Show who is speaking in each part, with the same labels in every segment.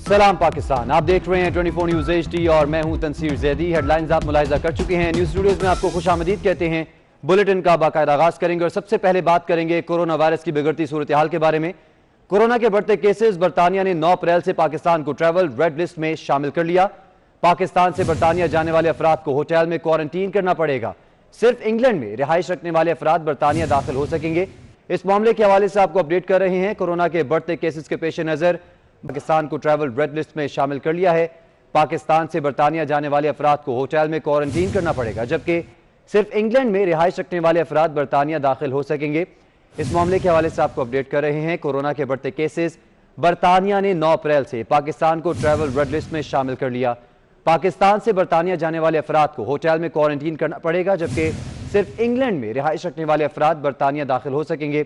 Speaker 1: सलाम पाकिस्तान, आप देख रहे हैं 24 न्यूज़ HD और मैं हूं तनसीर ज़ैदी। हेडलाइंस आप मुलाहिजा कर चुके हैं। न्यूज़ स्टूडियोज़ में आपको खुशामदीद कहते हैं। बुलेटिन का बाकायदा आगाज करेंगे और सबसे पहले बात करेंगे कोरोना वायरस की बिगड़ती सूरत हाल के बारे में। कोरोना के बढ़ते केसेस, बरतानिया ने 9 अप्रैल से पाकिस्तान को ट्रैवल रेड लिस्ट में शामिल कर लिया। पाकिस्तान से बरतानिया जाने वाले अफराद को होटल में क्वारंटीन करना पड़ेगा। सिर्फ इंग्लैंड में रिहाइश रखने वाले अफराद बरतानिया दाखिल हो सकेंगे। इस मामले के हवाले से आपको अपडेट कर रहे हैं। कोरोना के बढ़ते केसेस के पेश नज़र पाकिस्तान को ट्रैवल रेड लिस्ट में शामिल कर लिया है। पाकिस्तान से बरतानिया जाने वाले अफराद को होटल में क्वारंटीन करना पड़ेगा, जबकि सिर्फ इंग्लैंड में रिहाइश रखने वाले अफराद बरतानिया दाखिल हो सकेंगे। इस मामले के हवाले से आपको अपडेट कर रहे हैं। कोरोना के बढ़ते केसेस, बरतानिया ने 9 अप्रैल से पाकिस्तान को ट्रैवल रेड लिस्ट में शामिल कर लिया। पाकिस्तान से बरतानिया जाने वाले अफराद को होटल में क्वारंटीन करना पड़ेगा, जबकि सिर्फ इंग्लैंड में रिहाइश रखने वाले अफराद बरतानिया दाखिल हो सकेंगे।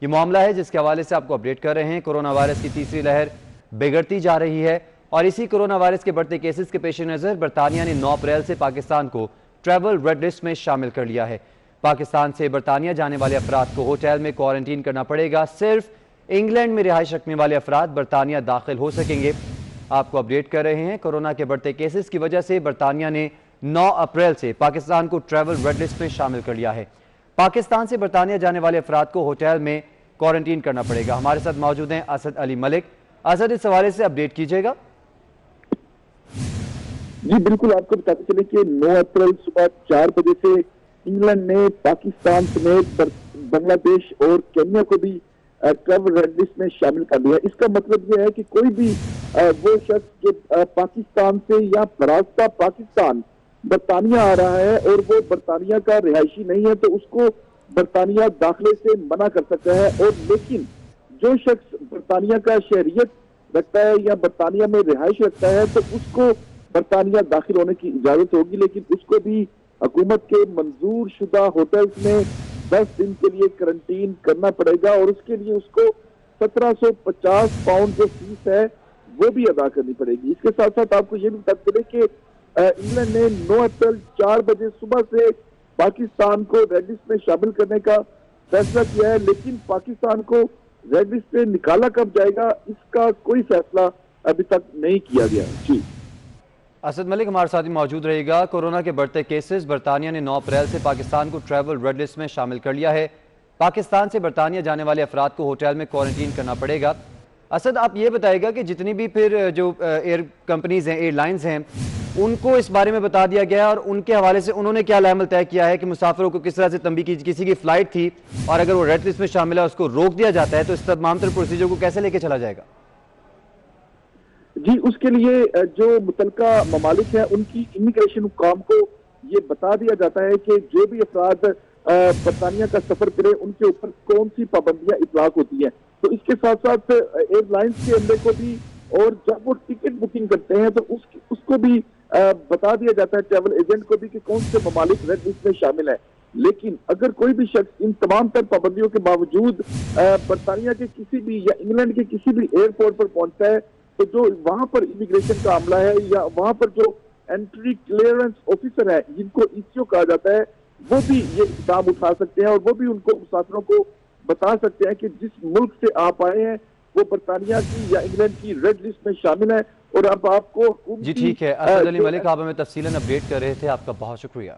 Speaker 1: ये मामला है जिसके हवाले से आपको अपडेट कर रहे हैं। कोरोना वायरस की तीसरी लहर बिगड़ती जा रही है और इसी कोरोना वायरस के बढ़ते केसेस के पेश नज़र बरतानिया ने 9 अप्रैल से पाकिस्तान को ट्रैवल रेड लिस्ट में शामिल कर लिया है। पाकिस्तान से बरतानिया जाने वाले अफराद को होटल में क्वारंटीन करना पड़ेगा। सिर्फ इंग्लैंड में रिहाइश रखने वाले अफराद बरतानिया दाखिल हो सकेंगे। आपको अपडेट कर रहे हैं। कोरोना के बढ़ते केसेस की वजह से बरतानिया ने 9 अप्रैल से पाकिस्तान को ट्रैवल रेड लिस्ट में शामिल कर लिया है। पाकिस्तान से बरतानिया जाने वाले अफराद को होटल में क्वारंटीन करना पड़ेगा। हमारे साथ मौजूद हैं असद अली मलिक। असद, इस हवाले से अपडेट कीजिएगा।
Speaker 2: जी बिल्कुल, आपको बताते चले कि 9 अप्रैल सुबह 4 बजे से इंग्लैंड ने पाकिस्तान समेत बांग्लादेश और केन्या को भी ट्रैवल रेड लिस्ट में शामिल कर दिया। इसका मतलब यह है कि कोई भी वो शख्स जो पाकिस्तान से या बरास्ता पाकिस्तान बरतानिया आ रहा है और वो बरतानिया का रिहायशी नहीं है, तो उसको बरतानिया दाखिले से मना कर सकता है। और लेकिन जो शख्स बरतानिया का शहरियत रखता है या बरतानिया में रिहाइश रखता है, तो उसको बरतानिया दाखिल होने की इजाजत होगी, लेकिन उसको भी हुकूमत के मंजूर शुदा होटल्स में 10 दिन के लिए क्वारंटीन करना पड़ेगा और उसके लिए उसको 1750 पाउंड जो फीस है वो भी अदा करनी पड़ेगी। इसके साथ साथ आपको ये भी बता दें कि इंग्लैंड ने 9 अप्रैल 4 बजे सुबह से पाकिस्तान को रेड लिस्ट में शामिल करने का फैसला किया है, लेकिन पाकिस्तान को रेड लिस्ट से निकाला कब जाएगा इसका कोई फैसला अभी तक नहीं किया गया। जी
Speaker 1: असद मलिक हमारे साथ ही मौजूद रहेगा। कोरोना के बढ़ते केसेस, बरतानिया ने 9 अप्रैल से पाकिस्तान को ट्रैवल रेड लिस्ट में शामिल कर लिया है। पाकिस्तान से बरतानिया जाने वाले अफराद को होटल में क्वारंटीन करना पड़ेगा। असद, आप ये बताइएगा कि जितनी भी फिर जो एयर कंपनीज हैं, एयरलाइंस हैं, उनको इस बारे में बता दिया गया है और उनके हवाले से उन्होंने क्या अमल तय किया है कि मुसाफिरों को किस तरह से तंबीह की, किसी की फ्लाइट थी और अगर वो रेड लिस्ट में शामिल है उसको रोक दिया जाता है, तो इस तमाम तरह प्रोसीजर को कैसे लेके चला जाएगा?
Speaker 2: जी, उसके लिए जो मुतलका ममालिक है उनकी इमिग्रेशन हुकाम को ये बता दिया जाता है कि जो भी अफराद बरतानिया का सफर करे उनके ऊपर कौन सी पाबंदियां इतलाक होती है। तो इसके साथ साथ एयरलाइंस के अमले को भी, और जब वो टिकट बुकिंग करते हैं तो उसको भी बता दिया जाता है, ट्रैवल एजेंट को भी, कि कौन से ममालिक रेड लिस्ट में शामिल है। लेकिन अगर कोई भी शख्स इन तमाम तर पाबंदियों के बावजूद बरतानिया के किसी भी या इंग्लैंड के किसी भी एयरपोर्ट पर पहुंचता है, तो जो वहां पर इमिग्रेशन का अमला है या वहां पर जो एंट्री क्लियरेंस ऑफिसर है, जिनको ECO कहा जाता है, वो भी ये इल्जाम उठा सकते हैं और वो भी उनको मुसाफिरों को बता सकते हैं कि जिस मुल्क से आप आए हैं वो बरतानिया की या इंग्लैंड की रेड लिस्ट में शामिल है और अब आपको
Speaker 1: जी ठीक है। असद अली मलिक, आप हमें तफसीलन अपडेट कर रहे थे, आपका बहुत शुक्रिया।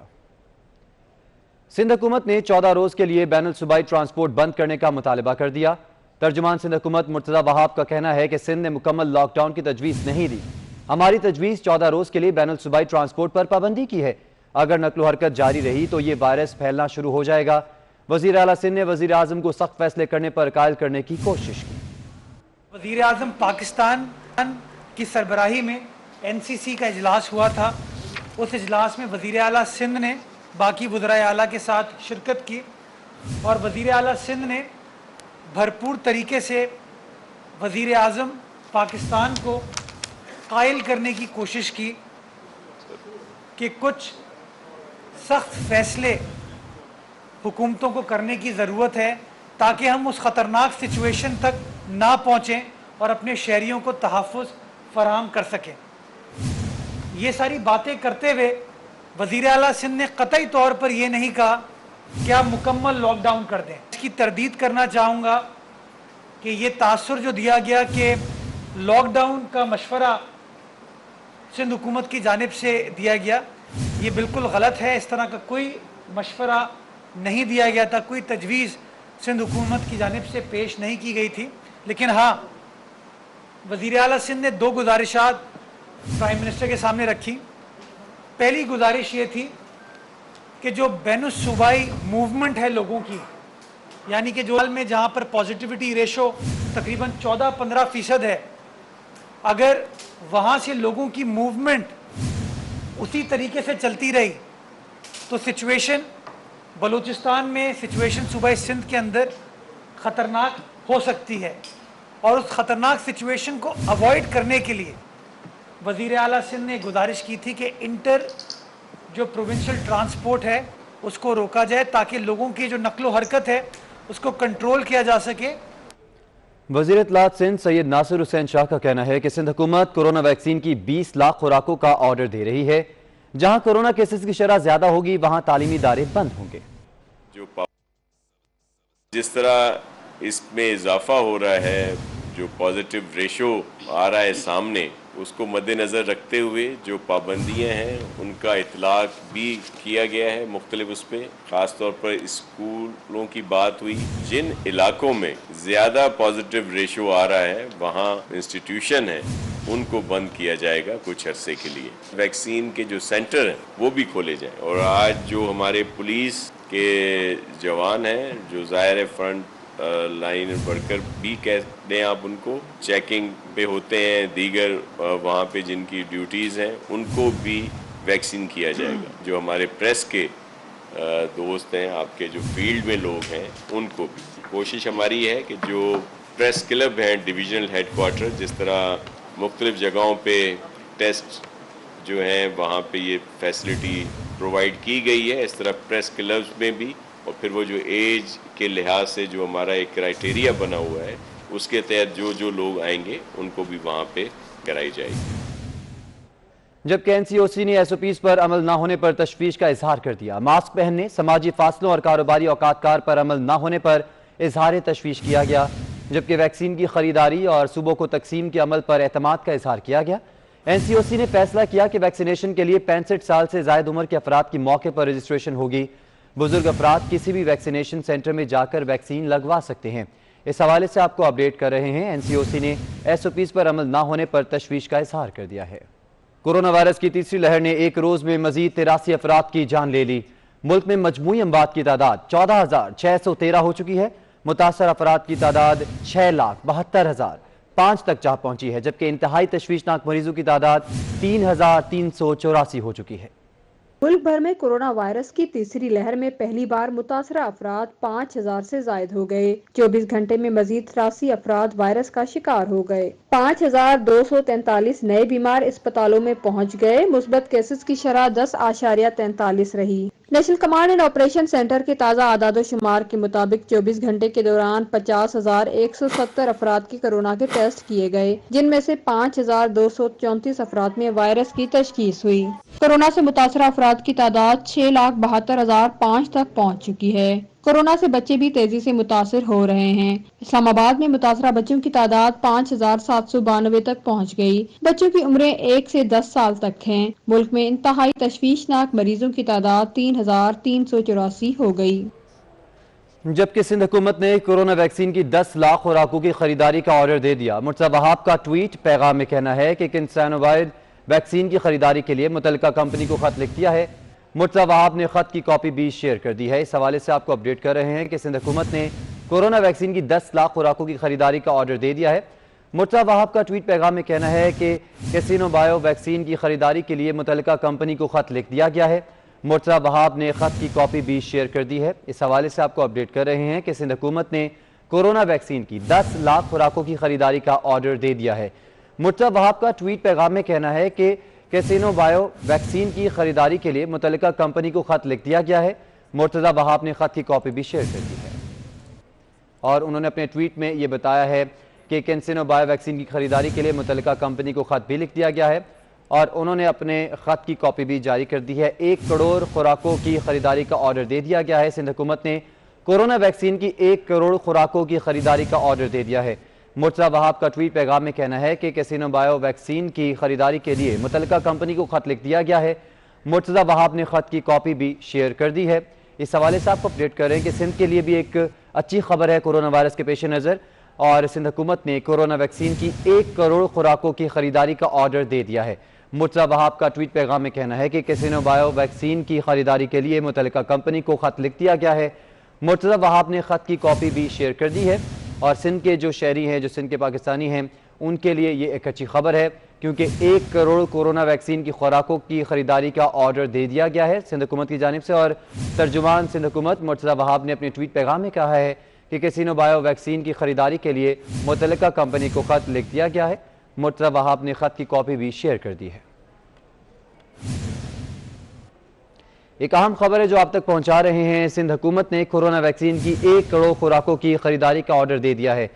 Speaker 1: सिंध हुकूमत ने 14 रोज के लिए बैनुल सूबाई ट्रांसपोर्ट बंद करने का मुतालबा कर दिया। तर्जुमान सिंध हुकूमत मुर्तजा वहाब का कहना है कि सिंध ने मुकम्मल लॉकडाउन की तजवीज़ नहीं दी। हमारी तजवीज़ 14 रोज के लिए बैनुल सूबाई ट्रांसपोर्ट पर पाबंदी की है। अगर नकलो हरकत जारी रही तो ये वायरस फैलना शुरू हो जाएगा। वज़ीर आला सिंध ने वज़ीर आज़म को सख्त फैसले करने पर कायल करने की कोशिश की।
Speaker 3: वज़ीर आज़म पाकिस्तान की सरबराही में NCC का इजलास हुआ था। उस इजलास में वज़ीर आला सिंध ने बाकी वज़राए आला के साथ शिरकत की और वज़ीर आला सिंध ने भरपूर तरीके से वज़ीर आज़म पाकिस्तान को कायल करने की कोशिश की कि कुछ सख्त फैसले हुकूमतों को करने की ज़रूरत है ताकि हम उस ख़तरनाक सिचुएशन तक ना पहुँचें और अपने शहरियों को तहफ़्फ़ुज़ फराहम कर सकें। ये सारी बातें करते हुए वज़ीर आला सिंध ने क़तई तौर पर यह नहीं कहा कि आप मुकम्मल लॉकडाउन कर दें। इसकी तरदीद करना चाहूँगा कि ये तासुर जो दिया गया कि लॉकडाउन का मशवरा सिंध हुकूमत की जानिब से दिया गया, ये बिल्कुल गलत है। इस तरह का कोई मशवरा नहीं दिया गया था, कोई तजवीज़ सिंध हुकूमत की जानिब से पेश नहीं की गई थी। लेकिन हाँ, वज़ीर आला सिंध ने 2 गुजारिशात प्राइम मिनिस्टर के सामने रखी। पहली गुजारिश ये थी कि जो बैनुस्सूबाई मूवमेंट है लोगों की, यानी कि जो हाल में जहाँ पर पॉजिटिविटी रेशो तकरीबन 14-15% है, अगर वहाँ से लोगों की मूवमेंट उसी तरीके से चलती रही तो सिचुएशन बलूचिस्तान में, सिचुएशन सूबा सिंध के अंदर ख़तरनाक हो सकती है। और उस ख़तरनाक सिचुएशन को अवॉइड करने के लिए वज़ीर आला सिंध ने गुजारिश की थी कि इंटर जो प्रोविंशियल ट्रांसपोर्ट है उसको रोका जाए, ताकि लोगों की जो नक्लो हरकत है उसको कंट्रोल किया जा सके।
Speaker 1: वज़ीर इत्तलात सिंध सैयद नासिर हुसैन शाह का कहना है कि सिंध हुकूमत कोरोना वैक्सीन की 20 लाख खुराकों का ऑर्डर दे रही है। जहां कोरोना केसेस की शरह ज्यादा होगी वहां तालीमी इदारे बंद होंगे।
Speaker 4: जिस तरह इसमें इजाफा हो रहा है, जो पॉजिटिव रेशो आ रहा है सामने, उसको मद्देनज़र रखते हुए जो पाबंदियां हैं उनका इतलाक भी किया गया है मुख्तलिफ उस पर। ख़ास तौर पर स्कूलों की बात हुई। जिन इलाकों में ज़्यादा पॉजिटिव रेशो आ रहा है वहाँ इंस्टीट्यूशन है उनको बंद किया जाएगा कुछ अरसे के लिए। वैक्सीन के जो सेंटर हैं वो भी खोले जाएं। और आज जो हमारे पुलिस के जवान हैं, जो ज़ाहिर फ्रंट लाइन वर्कर भी कह दें आप, उनको चेकिंग पे होते हैं, दीगर वहाँ पे जिनकी ड्यूटीज़ हैं उनको भी वैक्सीन किया जाएगा। जो हमारे प्रेस के दोस्त हैं, आपके जो फील्ड में लोग हैं, उनको भी। कोशिश हमारी है कि जो प्रेस क्लब हैं डिविजनल हेडक्वार्टर, जिस तरह मुख्तलिफ जगहों पे टेस्ट जो हैं वहाँ पे ये फैसिलिटी प्रोवाइड की गई है, इस तरह प्रेस क्लब्स में भी। और फिर वो जो एज के लिहाज से जो हमारा एक क्राइटेरिया बना हुआ है उसके तहत जो जो लोग आएंगे उनको भी वहाँ पे कराई जाएगी।
Speaker 1: जबकि एनसीओसी ने एसओपीज पर अमल न होने पर तशवीश का इजहार कर दिया। मास्क पहनने, समाजी फासलों और कारोबारी औकातकार पर अमल न होने पर इजहार तशवीश किया गया। जबकि वैक्सीन की खरीदारी और सूबों को तकसीम के अमल पर एतमाद का इजहार किया गया। एनसीओसी ने फैसला किया कि वैक्सीनेशन के लिए 65 साल से जायद उम्र के अफराद की मौके पर रजिस्ट्रेशन होगी। बुजुर्ग अफराद किसी भी वैक्सीनेशन सेंटर में जाकर वैक्सीन लगवा सकते हैं। इस हवाले से आपको अपडेट कर रहे हैं। एनसीओसी ने एसओपीज पर अमल न होने पर तशवीश का इजहार कर दिया है। कोरोना वायरस की तीसरी लहर ने एक रोज में मजीद 83 अफराद की जान ले ली। मुल्क में मजमूई अमवात की तादाद 14,613 हो चुकी है। मुतासर अफराद की तादाद 6,72,005 तक जा पहुंची है। जबकि इंतहाई तशवीशनाक मरीजों की तादाद 3,384 हो चुकी है।
Speaker 5: मुल्क भर में कोरोना वायरस की तीसरी लहर में पहली बार मुतासरा अफराद 5,000 से जायद हो गए। 24 घंटे में मजीद 83 अफराद वायरस का शिकार हो गए। 5,243 नए बीमार अस्पतालों में पहुंच गए। मुस्बत केसेस की शरह 10.43 रही। National command and operation centre के ताज़ा आदादो शुमार के मुताबिक 24 घंटे के दौरान 50,170 अफराद के कोरोना के टेस्ट किए गए, जिनमें से 5,234 अफराद में वायरस की तशखीस हुई। कोरोना से मुतासरा अफराद की तादाद 6,72,005 तक पहुँच चुकी है। कोरोना से बच्चे भी तेजी से मुतासर हो रहे हैं। इस्लामाबाद में मुतासरा बच्चों की तादाद 5,792 तक पहुंच गई। बच्चों की उम्रें 1 से 10 साल तक हैं। मुल्क में इंतहाई तशवीशनाक मरीजों की तादाद 3,384 हो गई।
Speaker 1: जबकि सिंध हुकूमत ने कोरोना वैक्सीन की 10 लाख खुराकों की खरीदारी का ऑर्डर दे दिया। मुर्तज़ा वहाब का ट्वीट पैगाम में कहना है कि किन्सानोवाइड वैक्सीन की खरीदारी के लिए मुतल्लिका कंपनी को खत लिख दिया है। मुर्तज़ा वहाब ने खत की कॉपी भी शेयर कर दी है। इस हवाले से आपको अपडेट कर रहे हैं कि सिंध हुकूमत ने कोरोना वैक्सीन की 10 लाख खुराकों की खरीदारी का ऑर्डर दे दिया है। मुर्तज़ा वहाब का ट्वीट पैगाम में कहना है कि कैसीनो बायो वैक्सीन की खरीदारी के लिए मुतल्लिका कंपनी को खत लिख दिया गया है। मुर्तज़ा वहाब ने खत की कॉपी भी शेयर कर दी है। इस हवाले से आपको अपडेट कर रहे हैं कि सिंध हुकूमत ने कोरोना वैक्सीन की 10 लाख खुराकों की खरीदारी का ऑर्डर दे दिया है। मुर्तज़ा वहाब का ट्वीट पैगाम में कहना है कि कैसीनो बायो वैक्सीन की खरीदारी के लिए मुतल्लिका कंपनी को खत लिख दिया गया है। मुर्तज़ा वहाब ने खत की कॉपी भी शेयर कर दी है और उन्होंने अपने ट्वीट में ये बताया है कि कैसीनो बायो वैक्सीन की खरीदारी के लिए मुतल्लिका कंपनी को खत भी लिख दिया गया है और उन्होंने अपने खत की कॉपी भी जारी कर दी है। 1 करोड़ खुराकों की खरीदारी का ऑर्डर दे दिया गया है। सिंध हुकूमत ने कोरोना वैक्सीन की 1 करोड़ खुराकों की खरीदारी का ऑर्डर दे दिया है। مرتضی وہاب کا ٹویٹ پیغام میں کہنا ہے کہ کیسینو بایو ویکسین کی خریداری کے لیے متعلقہ کمپنی کو خط لکھ دیا گیا ہے۔ مرتضی وہاب نے خط کی کاپی بھی شیئر کر دی ہے۔ اس حوالے سے آپ کو اپڈیٹ کر رہے ہیں کہ سندھ کے لیے بھی ایک اچھی خبر ہے کورونا وائرس کے پیش نظر، اور سندھ حکومت نے کورونا ویکسین کی 1 کروڑ خوراکوں کی خریداری کا آرڈر دے دیا ہے۔ مرتضی وہاب کا ٹویٹ پیغام میں کہنا ہے کہ کیسینو بایو ویکسین کی خریداری کے لیے متعلقہ کمپنی کو خط لکھ دیا گیا ہے۔ مرتضی وہاب نے خط کی کاپی بھی شیئر کر دی ہے، اور سندھ کے جو شہری ہیں، جو سندھ کے پاکستانی ہیں، ان کے لیے یہ ایک اچھی خبر ہے، کیونکہ 1 کروڑ کورونا ویکسین کی خوراکوں کی خریداری کا آرڈر دے دیا گیا ہے سندھ حکومت کی جانب سے۔ اور ترجمان سندھ حکومت مرتضی وہاب نے اپنے ٹویٹ پیغام میں کہا ہے کہ کیسینو بایو ویکسین کی خریداری کے لیے متعلقہ کمپنی کو خط لکھ دیا گیا ہے۔ مرتضی وہاب نے خط کی کاپی بھی شیئر کر دی ہے۔ ایک اہم خبر ہے جو آپ تک پہنچا رہے ہیں، سندھ حکومت نے کورونا ویکسین کی 1 کروڑ خوراکوں کی خریداری کا آرڈر دے دیا ہے۔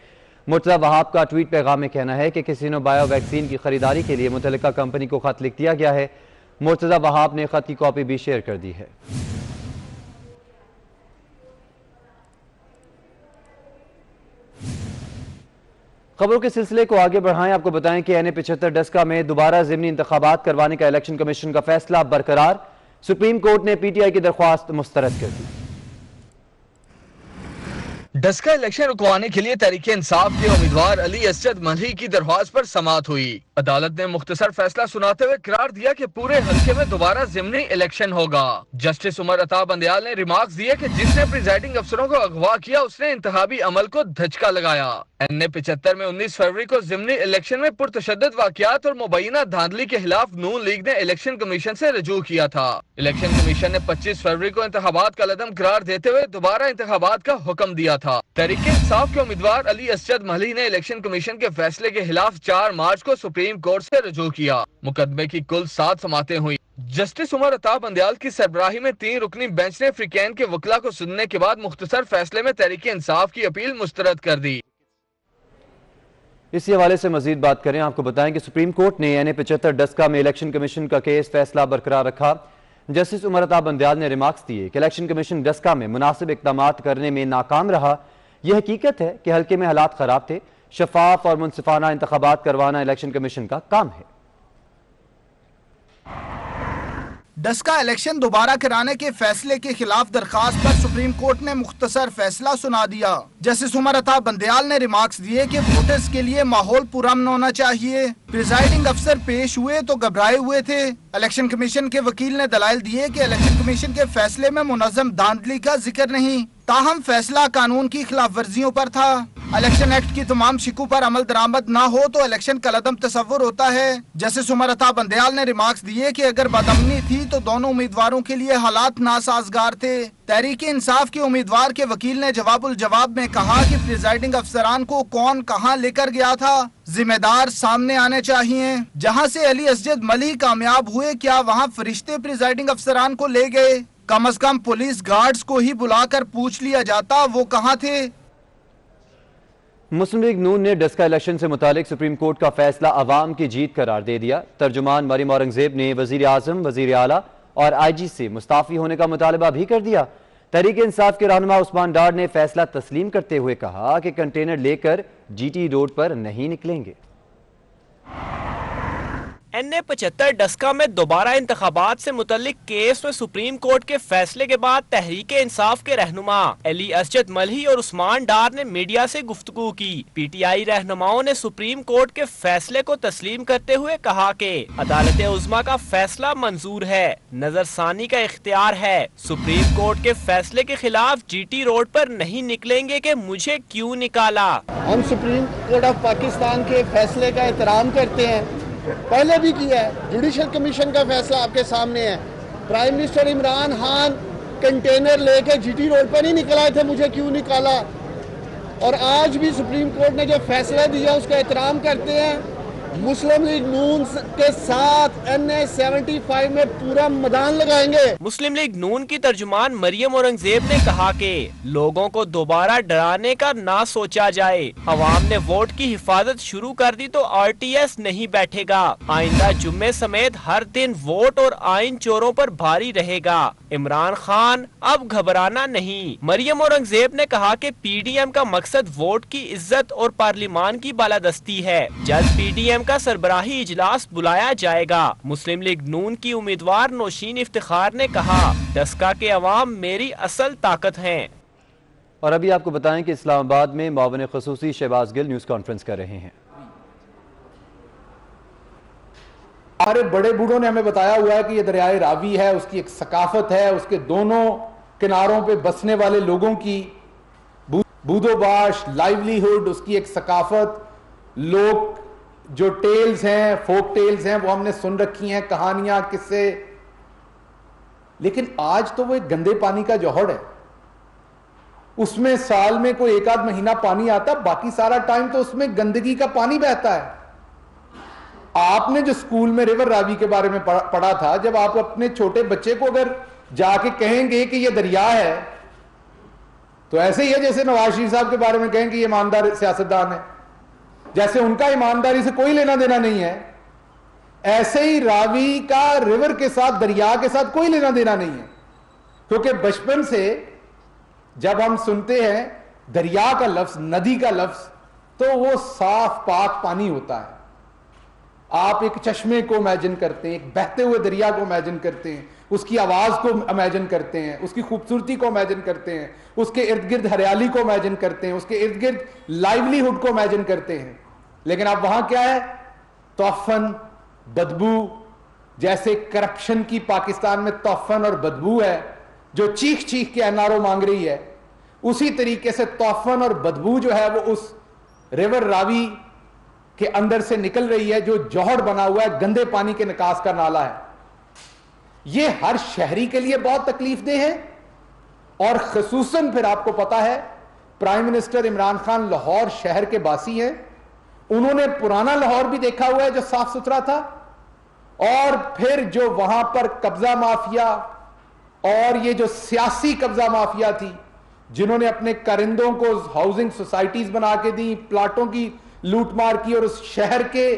Speaker 1: مرتضی وہاب کا ٹویٹ پیغام میں کہنا ہے کہ کیسینو بایو ویکسین کی خریداری کے لیے متعلقہ کمپنی کو خط لکھ دیا گیا ہے۔ مرتضی وہاب نے خط کی کاپی بھی شیئر کر دی ہے۔ خبروں کے سلسلے کو آگے بڑھائیں، آپ کو بتائیں کہ این-75 ڈسکا میں دوبارہ ضمنی انتخابات کروانے کا الیکشن کمیشن کا فیصلہ برقرار۔ سپریم کورٹ نے پی ٹی آئی کی درخواست مسترد کر دی۔
Speaker 6: ڈسکا الیکشن رکوانے کے لیے تحریک انصاف کے امیدوار علی اسجد ملہی کی درخواست پر سماعت ہوئی۔ عدالت نے مختصر فیصلہ سناتے ہوئے قرار دیا کہ پورے حلقے میں دوبارہ ضمنی الیکشن ہوگا۔ جسٹس عمر عطا بندیال نے ریمارکس دیے کہ جس نے پریزائڈنگ افسروں کو اغوا کیا اس نے انتخابی عمل کو دھچکا لگایا۔ این-75 میں 19 فروری کو ضمنی الیکشن میں پرتشدد واقعات اور مبینہ دھاندلی کے خلاف نون لیگ نے الیکشن کمیشن سے رجوع کیا تھا۔ الیکشن کمیشن نے 25 فروری کو انتخابات کا لدم قرار دیتے ہوئے دوبارہ انتخابات کا حکم دیا تھا۔ تحریک انصاف کے امیدوار علی اسجد ملہی نے الیکشن کمیشن کے فیصلے کے خلاف 4 مارچ کو سپریم کورٹ سے رجوع کیا۔ مقدمے کی کل 7 سماعتیں ہوئی۔ جسٹس عمر عطا بندیال کی سربراہی میں 3 رکنی بینچ نے فریقین کے وکلاء کو سننے کے بعد مختصر فیصلے میں تحریک انصاف کی اپیل مسترد کر دی۔
Speaker 1: اسی حوالے سے مزید بات کریں، آپ کو بتائیں کہ سپریم کورٹ نے این-75 ڈسکا میں الیکشن کمیشن کا کیس فیصلہ برقرار رکھا۔ جسٹس عمر عطا بندیال نے ریمارکس دیے کہ الیکشن کمیشن ڈسکا میں مناسب اقدامات کرنے میں ناکام رہا۔ یہ حقیقت ہے کہ حلقے میں حالات خراب تھے۔ شفاف اور منصفانہ انتخابات کروانا الیکشن کمیشن کا کام ہے۔
Speaker 7: ڈسکا الیکشن دوبارہ کرانے کے فیصلے کے خلاف درخواست پر سپریم کورٹ نے مختصر فیصلہ سنا دیا۔ جسٹس عمر عطا بندیال نے ریمارکس دیے کہ ووٹرز کے لیے ماحول پرامن ہونا چاہیے۔ پریزائڈنگ افسر پیش ہوئے تو گھبرائے ہوئے تھے۔ الیکشن کمیشن کے وکیل نے دلائل دیے کہ الیکشن کمیشن کے فیصلے میں منظم دھاندلی کا ذکر نہیں، تاہم فیصلہ قانون کی خلاف ورزیوں پر تھا۔ الیکشن ایکٹ کی تمام شکوں پر عمل درآمد نہ ہو تو الیکشن کا عدم تصور ہوتا ہے۔ جسٹس عمر عطا بندیال نے ریمارکس دیے کہ اگر بدامنی تھی تو دونوں امیدواروں کے لیے حالات ناسازگار تھے۔ تحریک انصاف کے امیدوار کے وکیل نے جواب الجواب میں کہا کہ پریزائڈنگ افسران کو کون کہاں لے کر گیا تھا، ذمہ دار سامنے آنے چاہیے۔ جہاں سے علی اسجد ملہی کامیاب ہوئے، کیا وہاں فرشتے پریزائڈنگ افسران کو لے گئے؟ کم از کم پولیس گارڈز کو ہی بلا کر پوچھ لیا جاتا وہ کہاں تھے۔
Speaker 1: مسلم لیگ نون نے ڈسکا الیکشن سے متعلق سپریم کورٹ کا فیصلہ عوام کی جیت قرار دے دیا۔ ترجمان مریم اورنگزیب نے وزیر اعظم، وزیر اعلیٰ اور آئی جی سے مستعفی ہونے کا مطالبہ بھی کر دیا۔ تحریک انصاف کے رہنما عثمان ڈار نے فیصلہ تسلیم کرتے ہوئے کہا کہ کنٹینر لے کر جی ٹی روڈ پر نہیں نکلیں گے۔
Speaker 8: این-75 ڈسکا میں دوبارہ انتخابات سے متعلق کیس میں سپریم کورٹ کے فیصلے کے بعد تحریک انصاف کے رہنما علی اسجد ملہی اور عثمان ڈار نے میڈیا سے گفتگو کی۔ پی ٹی آئی رہنماؤں نے سپریم کورٹ کے فیصلے کو تسلیم کرتے ہوئے کہا کہ عدالت عظمیٰ کا فیصلہ منظور ہے، نظر ثانی کا اختیار ہے۔ سپریم کورٹ کے فیصلے کے خلاف جی ٹی روڈ پر نہیں نکلیں گے کہ مجھے کیوں نکالا۔
Speaker 9: ہم سپریم کورٹ آف پاکستان کے فیصلے کا احترام کرتے ہیں، پہلے بھی کیا ہے۔ جوڈیشل کمیشن کا فیصلہ آپ کے سامنے ہے۔ Prime minister Imran Khan container لے کے جی ٹی روڈ پر نہیں نکلائے تھے، مجھے کیوں نکالا؟ اور آج بھی سپریم کورٹ نے جو فیصلہ دیا اس کا احترام کرتے ہیں۔ मुस्लिम लीग नून के साथ NA-75 में पूरा मैदान लगाएंगे।
Speaker 8: मुस्लिम लीग नून की तर्जुमान मरियम औरंगजेब ने कहा कि लोगों को दोबारा डराने का ना सोचा जाए। अवाम ने वोट की हिफाजत शुरू कर दी तो RTS नहीं बैठेगा। आइंदा जुम्मे समेत हर दिन वोट और आइन चोरों पर भारी रहेगा। इमरान खान अब घबराना नहीं। मरियम औरंगजेब ने कहा कि PDM का मकसद वोट की इज्जत और पार्लिमान की बालादस्ती है। जल्द PDM का सरबराही इजलास बुलाया जाएगा। मुस्लिम लीग नून की उम्मीदवार नौशीन इफ्तिखार ने कहा, डस्का के अवाम मेरी असल ताकत हैं।
Speaker 1: और अभी आपको बताएं कि इस्लामाबाद में मुआविन ख़ुसूसी शहबाज गिल न्यूज़ कॉन्फ्रेंस कर रहे हैं।
Speaker 10: हमारे बड़े बूढ़ों ने हमें बताया हुआ है कि ये दरियाए रावी है, उसकी एक सकाफत है, उसके दोनों किनारों पे बसने वाले लोगों की बूदोबाश, लाइवलीहुड, उसकी एक सकाफत, लोग जो टेल्स हैं, फोक टेल्स हैं, वो हमने सुन रखी हैं, कहानियां, किस्से। लेकिन आज तो वो एक गंदे पानी का जौहर है। उसमें साल में कोई एक आध महीना पानी आता, बाकी सारा टाइम तो उसमें गंदगी का पानी बहता है। आपने जो स्कूल में रिवर रावी के बारे में पढ़ा था, जब आप अपने छोटे बच्चे को अगर जाके कहेंगे कि ये दरिया है, तो ऐसे ही है जैसे नवाज शरीफ साहब के बारे में कहें कि ये ईमानदार सियासतदान है, जैसे उनका ईमानदारी से कोई लेना देना नहीं है। ऐसे ही रावी का रिवर के साथ, दरिया के साथ कोई लेना देना नहीं है। क्योंकि बचपन से जब हम सुनते हैं दरिया का लफ्ज, नदी का लफ्ज, तो वो साफ पाक पानी होता है। आप एक चश्मे को इमेजिन करते हैं, एक बहते हुए दरिया को इमेजिन करते हैं, उसकी आवाज को इमेजिन करते हैं, उसकी खूबसूरती को इमेजिन करते हैं, उसके इर्द गिर्द हरियाली को इमेजिन करते हैं, उसके इर्द गिर्द लाइवलीहुड को इमेजिन करते हैं। लेकिन अब वहां क्या है? तोफन, बदबू। जैसे करप्शन की पाकिस्तान में तोफन और बदबू है जो चीख चीख के NRO मांग रही है, उसी तरीके से तोफन और बदबू जो है वो उस रिवर रावी के अंदर से निकल रही है, जो जौहर बना हुआ है, गंदे पानी के निकास का नाला है। ये हर शहरी के लिए बहुत तकलीफदेह है। और खसूसन फिर आपको पता है, प्राइम मिनिस्टर इमरान खान लाहौर शहर के बासी हैं। उन्होंने पुराना लाहौर भी देखा हुआ है जो साफ सुथरा था, और फिर जो वहां पर कब्जा माफिया और ये जो सियासी कब्जा माफिया थी, जिन्होंने अपने कारिंदों को हाउसिंग सोसाइटीज बना के दी, प्लाटों की लूटमार की, और उस शहर के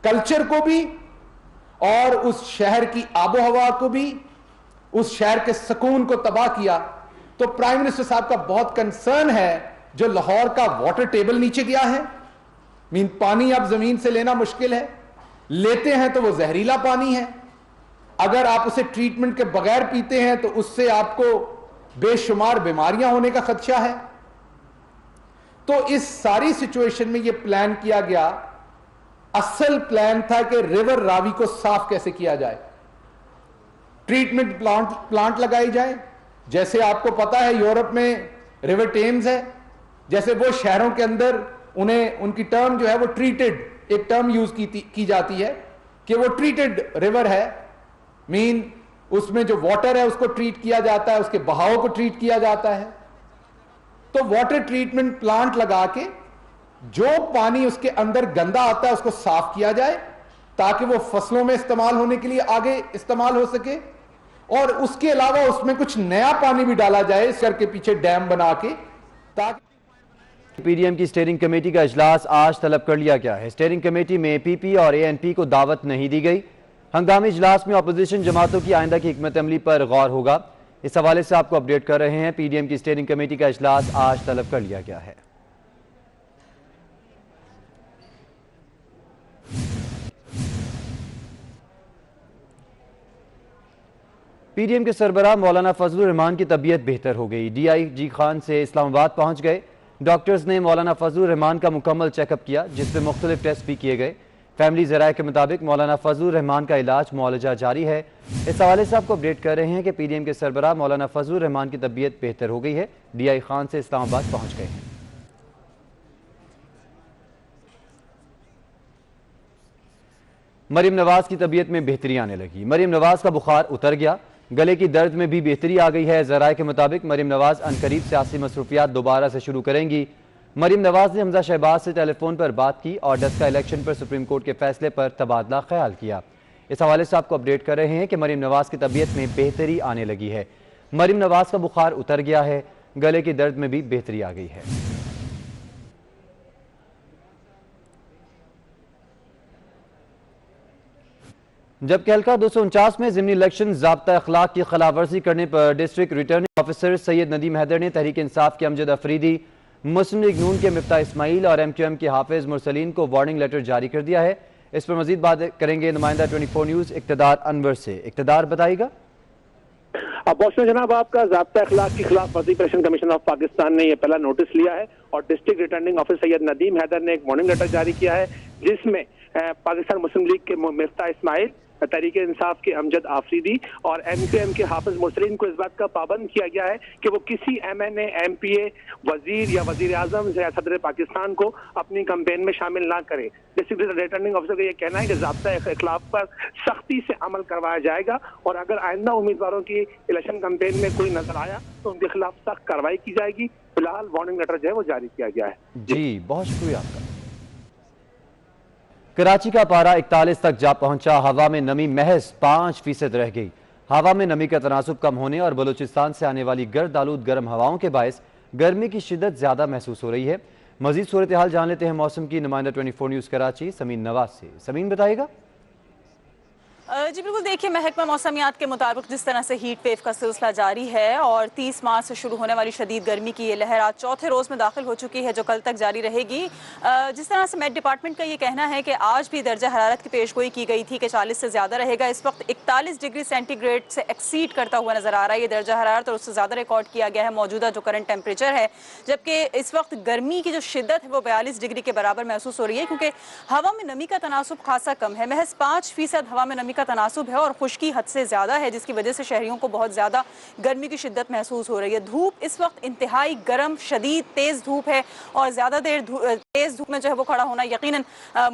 Speaker 10: कल्चर को भी, और उस शहर की आबो हवा को भी, उस शहर के सुकून को तबाह किया। तो प्राइम मिनिस्टर साहब का बहुत कंसर्न है जो लाहौर का वाटर टेबल नीचे गया है। पानी अब जमीन से लेना मुश्किल है, लेते हैं तो वो जहरीला पानी है। अगर आप उसे ट्रीटमेंट के बगैर पीते हैं तो उससे आपको बेशुमार बीमारियां होने का खदशा है। तो इस सारी सिचुएशन में ये प्लान किया गया। असल प्लान था कि रिवर रावी को साफ कैसे किया जाए, ट्रीटमेंट प्लांट लगाई जाए। जैसे आपको पता है यूरोप में रिवर टेम्स है, जैसे वो शहरों के अंदर उन्हें उनकी टर्म जो है वो ट्रीटेड, एक टर्म यूज की जाती है कि वो ट्रीटेड रिवर है। मीन उसमें जो वाटर है उसको ट्रीट किया जाता है, उसके बहाव को ट्रीट किया जाता है। तो वाटर ट्रीटमेंट प्लांट लगा के जो पानी उसके अंदर गंदा आता है उसको साफ किया जाए, ताकि वो फसलों में इस्तेमाल होने के लिए आगे इस्तेमाल हो सके। और उसके अलावा उसमें कुछ नया पानी भी डाला जाए इस घर के पीछे डैम बना के, ताकि
Speaker 1: PDM की स्टीयरिंग कमेटी का इजलास आज तलब कर लिया गया है। स्टीयरिंग कमेटी में PP और ANP को दावत नहीं दी गई। हंगामी इजलास में अपोजिशन जमातों की आइंदा की हिकमत अमली पर गौर होगा। इस हवाले से आपको अपडेट कर रहे हैं। PDM की स्टीयरिंग कमेटी का इजलास आज तलब कर लिया गया है। PDM के सरबराह मौलाना फजलुर रहमान की तबीयत बेहतर हो गई। DIG खान से इस्लामाबाद पहुंच गए। डॉक्टर्स ने मौलाना फजलुर रहमान का मुकम्मल चेकअप किया, जिसमें मुख्तलिफ टेस्ट भी किए गए। फैमिली ज़राए के मुताबिक मौलाना फजलुर रहमान का इलाज मुआलजा जारी है। इस हवाले से आपको अपडेट कर रहे हैं कि PDM के सरबराह मौलाना फजलुर रहमान की तबीयत बेहतर हो गई है। DI खान से इस्लामाबाद पहुंच गए हैं। मरीम नवाज की तबीयत में बेहतरी आने लगी। मरीम नवाज का बुखार उतर गया, गले की दर्द में भी बेहतरी आ गई है। ज़राए के मुताबिक मरीम नवाज अनकरीब सियासी मसरूफियात दोबारा से शुरू करेंगी। مریم نواز نے حمزہ شہباز سے ٹیلی فون پر بات کی اور ڈسکا الیکشن پر سپریم کورٹ کے فیصلے پر تبادلہ خیال کیا۔ اس حوالے سے آپ کو اپڈیٹ کر رہے ہیں کہ مریم نواز کی طبیعت میں بہتری آنے لگی ہے۔ مریم نواز کا بخار اتر گیا ہے، گلے کی درد میں بھی بہتری آ گئی ہے۔ جبکہ حلقہ 249 میں ضمنی الیکشن ضابطہ اخلاق کی خلاف ورزی کرنے پر ڈسٹرکٹ ریٹرننگ آفیسر سید ندیم حیدر نے تحریک انصاف کے امجد افریدی، مسلم لیگ نون کے مفتاح اسماعیل اور ایم کیو ایم کے حافظ مرسلین کو وارننگ لیٹر جاری کر دیا ہے۔ اس پر مزید بات کریں گے نمائندہ 24 نیوز اقتدار انور سے۔ اقتدار بتائیے گا۔
Speaker 11: بہت شکریہ جناب آپ کا۔ ضابطہ اخلاق کی خلاف ورزی پر الیکشن کمیشن آف پاکستان نے یہ پہلا نوٹس لیا ہے اور ڈسٹرکٹ ریٹرننگ آفیسر سید ندیم حیدر نے ایک وارننگ لیٹر جاری کیا ہے، جس میں پاکستان مسلم لیگ کے مفتاح اسماعیل، تحریک انصاف کے امجد آفریدی اور ایم کیو ایم کے حافظ مرسلین کو اس بات کا پابند کیا گیا ہے کہ وہ کسی ایم این اے، ایم پی اے، وزیر یا وزیر اعظم یا صدر پاکستان کو اپنی کمپین میں شامل نہ کرے۔ ڈسٹرکٹ ریٹرننگ آفیسر کا یہ کہنا ہے کہ ضابطہ اخلاق پر سختی سے عمل کروایا جائے گا اور اگر آئندہ امیدواروں کی الیکشن کمپین میں کوئی نظر آیا تو ان کے خلاف سخت کارروائی کی جائے گی۔ فی الحال وارننگ لیٹر جو ہے وہ جاری کیا گیا ہے۔
Speaker 1: جی بہت شکریہ آپ کا۔ کراچی کا پارہ 41 تک جا پہنچا، ہوا میں نمی محض 5% رہ گئی۔ ہوا میں نمی کا تناسب کم ہونے اور بلوچستان سے آنے والی گرد آلود گرم ہواؤں کے باعث گرمی کی شدت زیادہ محسوس ہو رہی ہے۔ مزید صورتحال جان لیتے ہیں موسم کی نمائندہ 24 نیوز کراچی سمین نواز سے۔ سمین بتائے گا۔
Speaker 12: جی بالکل، دیکھیے محکمہ موسمیات کے مطابق جس طرح سے ہیٹ ویو کا سلسلہ جاری ہے اور 30 مارچ سے شروع ہونے والی شدید گرمی کی یہ لہر آج چوتھے روز میں داخل ہو چکی ہے جو کل تک جاری رہے گی۔ جس طرح سے میٹ ڈپارٹمنٹ کا یہ کہنا ہے کہ آج بھی درجہ حرارت کی پیش گوئی کی گئی تھی کہ 40 سے زیادہ رہے گا۔ اس وقت 41 ڈگری سینٹی گریڈ سے ایکسیڈ کرتا ہوا نظر آ رہا ہے یہ درجہ حرارت، اور اس سے زیادہ ریکارڈ کیا گیا ہے موجودہ جو کرنٹ ٹیمپریچر ہے، جبکہ اس وقت گرمی کی جو شدت ہے وہ 42 ڈگری کے برابر محسوس ہو رہی ہے کیونکہ ہوا میں نمی کا تناسب خاصا کم ہے، محض 5% ہوا میں نمی کا تناسب ہے اور خشکی حد سے زیادہ ہے، جس کی وجہ سے شہریوں کو بہت زیادہ گرمی کی شدت محسوس ہو رہی ہے۔ دھوپ اس وقت انتہائی گرم، شدید تیز دھوپ ہے اور زیادہ دیر تیز دھوپ میں جو ہے وہ کھڑا ہونا یقیناً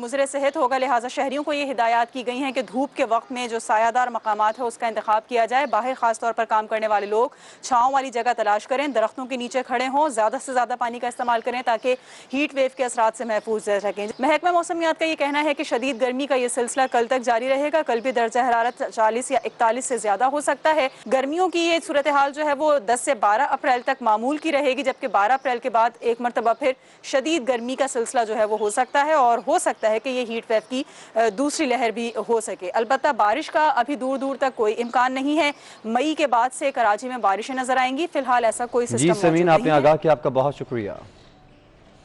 Speaker 12: مضر صحت ہوگا، لہٰذا شہریوں کو یہ ہدایات کی گئی ہیں کہ دھوپ کے وقت میں جو سایہ دار مقامات ہے اس کا انتخاب کیا جائے۔ باہر خاص طور پر کام کرنے والے لوگ چھاؤں والی جگہ تلاش کریں، درختوں کے نیچے کھڑے ہوں، زیادہ سے زیادہ پانی کا استعمال کریں تاکہ ہیٹ ویو کے اثرات سے محفوظ رہ سکیں۔ محکمہ موسمیات کا یہ کہنا ہے کہ شدید گرمی کا یہ سلسلہ کل تک جاری رہے گا، کل بھی درجہ حرارت 40 یا 41 سے زیادہ ہو سکتا ہے۔ گرمیوں کی یہ صورتحال جو ہے وہ 10 سے 12 اپریل تک معمول کی رہے گی، جبکہ 12 اپریل کے بعد ایک مرتبہ پھر شدید گرمی کا سلسلہ جو ہے وہ ہو سکتا ہے اور ہو سکتا ہے کہ یہ ہیٹ ویو کی دوسری لہر بھی ہو سکے۔ البتہ بارش کا ابھی دور دور تک کوئی امکان نہیں ہے، مئی کے بعد سے کراچی میں بارشیں نظر آئیں گی، فی الحال ایسا کوئی سسٹم
Speaker 1: جی سمین آپ نے آگاہ کیا، آپ کا بہت شکریہ۔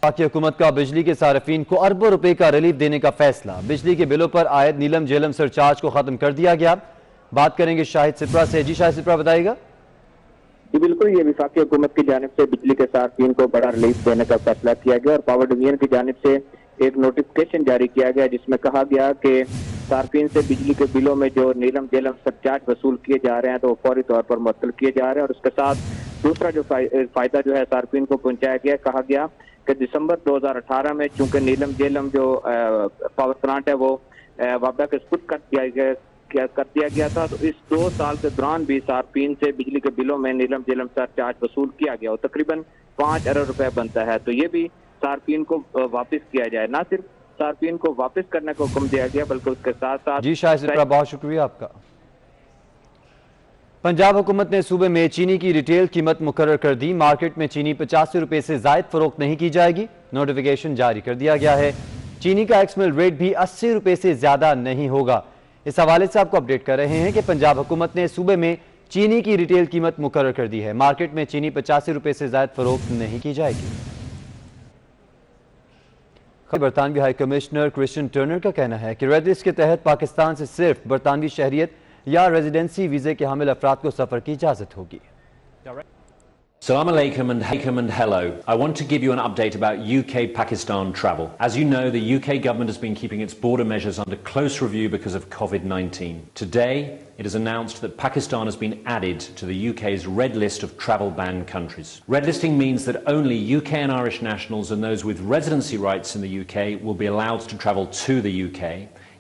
Speaker 1: پاکی حکومت کا بجلی کے صارفین کو اربوں روپے کا ریلیف دینے کا فیصلہ، بجلی کے بلوں پر عائد نیلم جیلم سرچارج کو ختم کر دیا گیا۔ بات کریں گے شاہد سپرا سے۔ جی شاہد سپرا بتائے گا۔
Speaker 13: جی بالکل، یہ وفاقی حکومت کی جانب سے بجلی کے صارفین کو بڑا ریلیف دینے کا فیصلہ کیا گیا اور پاور ڈویژن کی جانب سے ایک نوٹیفکیشن جاری کیا گیا جس میں کہا گیا کہ صارفین سے بجلی کے بلوں میں جو نیلم جیلم سرچارج وصول کیے جا رہے ہیں تو وہ فوری طور پر معطل کیے جا رہے ہیں، اور اس کے ساتھ دوسرا جو فائدہ جو ہے صارفین کو پہنچایا گیا، کہا گیا کہ دسمبر 2018 میں چونکہ نیلم جیلم جو پاور پلانٹ ہے وہ وابڈا کے سپرد کر دیا گیا تھا، تو اس 2 سال کے دوران بھی صارفین سے بجلی کے بلوں میں نیلم جیلم سرچارج وصول کیا گیا اور تقریباً 5 ارب روپے بنتا ہے، تو یہ بھی صارفین کو واپس کیا جائے۔ نہ صرف صارفین کو واپس کرنے کا حکم دیا گیا بلکہ اس کے ساتھ ساتھ
Speaker 1: جی شاہد سپرا بہت شکریہ آپ کا۔ پنجاب حکومت نے صوبے میں چینی کی ریٹیل قیمت مقرر کر دی، مارکیٹ میں چینی 85 روپے سے زائد فروخت نہیں کی جائے گی، نوٹیفیکیشن جاری کر دیا گیا ہے۔ چینی کا ایکس مل ریٹ بھی 80 روپے سے زیادہ نہیں ہوگا۔ اس حوالے سے آپ کو اپڈیٹ کر رہے ہیں کہ پنجاب حکومت نے صوبے میں چینی کی ریٹیل قیمت مقرر کر دی ہے، مارکیٹ میں چینی 85 روپے سے زائد فروخت نہیں کی جائے گی۔ برطانوی ہائی کمشنر کرسچن ٹرنر کا کہنا ہے کہ ریڈ لسٹ کے تحت پاکستان سے صرف برطانوی شہریت یا ریزیڈنسی ویزے کے حامل افراد کو سفر کی اجازت ہوگی۔
Speaker 14: Assalamu alaikum and hello. I want to give you an update about UK-Pakistan travel. As you know, the UK government has been keeping its border measures under close review because of COVID-19. Today, it is announced that Pakistan has been added to the UK's red list of travel banned countries. Red listing means that only UK and Irish nationals and those with residency rights in the UK will be allowed to travel to the UK.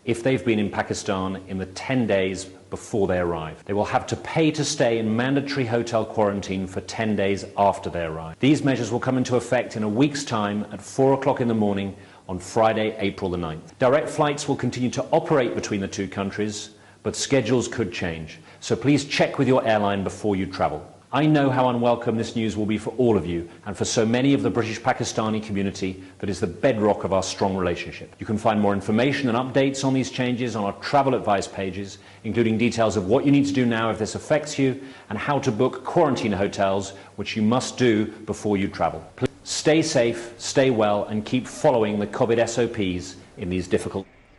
Speaker 14: if they've been in Pakistan in the 10 days before they arrive. They will have to pay to stay in mandatory hotel quarantine for 10 days after they arrive. These measures will come into effect in a week's time at 4 o'clock in the morning on Friday, April the 9th. Direct flights will continue to operate between the two countries, but schedules could change. So please check with your airline before you travel. I know how unwelcome this news will be for all of you and for so many of the British Pakistani community that is the bedrock of our strong relationship. You can find more information and updates on these changes on our travel advice pages, including details of what you need to do now if this affects you and how to book quarantine hotels, which you must do before you travel. Please stay safe, stay well, and keep following the COVID SOPs in these difficult